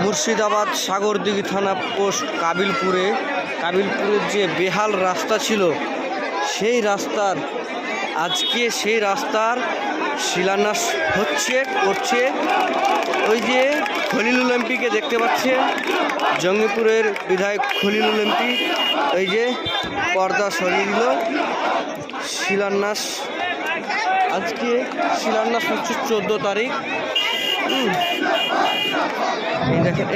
মুর্শিদাবাদ সাগরদিঘি থানা পোস্ট কাবিলপুরের যে বেহাল রাস্তা ছিল সেই রাস্তার আজকে সেই রাস্তার শিলান্যাস করছে ওই যে খলিলুল এমপিকে দেখতে পাচ্ছেন, জঙ্গিপুরের বিধায়ক খলিলুল এমপি। এই যে পর্দা সরিয়ে দিল, শিলান্যাস আজকে শিলান্যাস হচ্ছে 14 তারিখ। এই দেখেন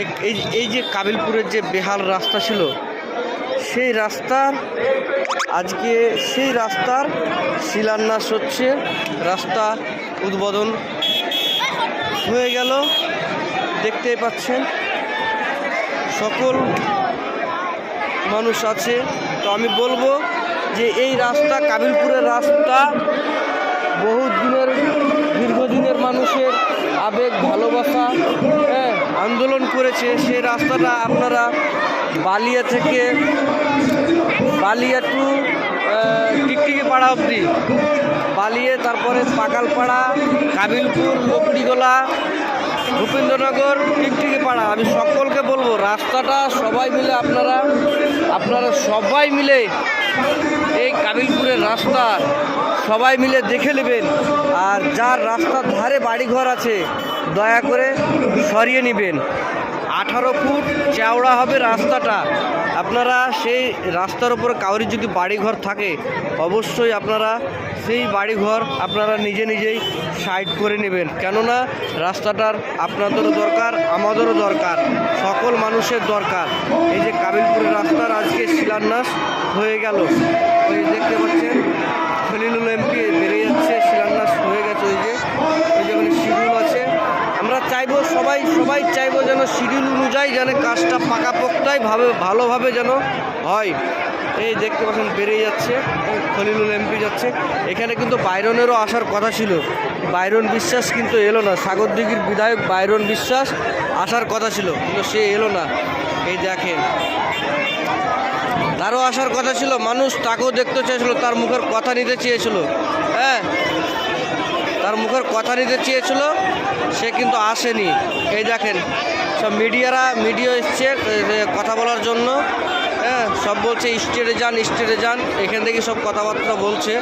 এই যে কাবিলপুরের যে বেহাল রাস্তা ছিল সেই রাস্তার আজকে সেই রাস্তার শিলান্যাস হচ্ছে, রাস্তা উদ্বোধন হয়ে গেল। দেখতেই পাচ্ছেন সকল মানুষ আছে। তো আমি বলবো যে এই রাস্তা কাবিলপুরের রাস্তা দীর্ঘদিনের মানুষের আবেগ ভালোবাসা আন্দোলন করেছে। সেই রাস্তাটা আপনারা বালিয়া থেকে বালিয়া টু টিকটিকি পাড়া অবধি, বালিয়ে তারপরে পাকালপাড়া, কাবিলপুর, লকড়িগোলা, ভূপেন্দ্রনগর, টিকটিকি পাড়া। আমি সকলকে বলবো রাস্তাটা সবাই মিলে আপনারা সবাই মিলে এই কাবিলপুরের রাস্তা সবাই মিলে দেখে নেবেন। আর যার রাস্তার ধারে বাড়িঘর আছে দয়া করে সরিয়ে নেবেন। 18 ফুট চওড়া হবে রাস্তাটা। আপনারা সেই রাস্তার উপরে কাউরি যদি বাড়িঘর থাকে অবশ্যই আপনারা সেই বাড়িঘর আপনারা নিজেই সাইড করে নেবেন, কেননা রাস্তাটার আপনাদেরও দরকার, আমাদেরও দরকার, সকল মানুষের দরকার। এই যে কাবিলপুরের রাস্তার আজকে শিলান্যাস হয়ে গেল। ওই দেখতে পাচ্ছেন খলিলুল এমপি বেরিয়ে যাচ্ছে, শিলান্যাস হয়ে গেছে। ওই যে শিডিউল আছে, আমরা চাইবো সবাই চাইবো যেন শিডিউল অনুযায়ী যেন কাজটা পাকাপোক্তই ভালোভাবে যেন হয়। এই দেখতে পাচ্ছেন বেরিয়ে যাচ্ছে খলিলুল এমপি যাচ্ছে। এখানে কিন্তু বাইরনেরও আসার কথা ছিল, বাইরন বিশ্বাস কিন্তু এলো না। সাগরদিঘির বিধায়ক বাইরন বিশ্বাস আসার কথা ছিল কিন্তু সে এলো না। এই দেখেন তারও আসার কথা ছিল, মানুষ তাকেও দেখতে চেয়েছিল, তার মুখের কথা নিতে চেয়েছিল, তার মুখের কথা নিতে চেয়েছিল, সে কিন্তু আসেনি। এই দেখেন সব মিডিয়া এসছে কথা বলার জন্য, সব বলছে স্টেটে যান, এখান থেকে সব কথাবার্তা বলছে।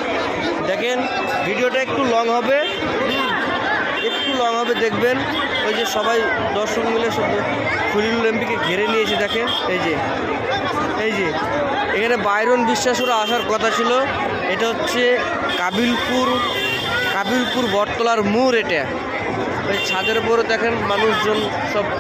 দেখেন ভিডিওটা একটু লং হবে দেখবেন। ওই যে সবাই দর্শক মিলে সব খলিলুল এমপিকে ঘিরে নিয়েছে। দেখেন এই যে এখানে বাইরন বিশ্বাসেরও আসার কথা ছিল। এটা হচ্ছে কাবিলপুর বটতলার মোড়। এটা ওই ছাদের উপরে দেখেন মানুষজন সব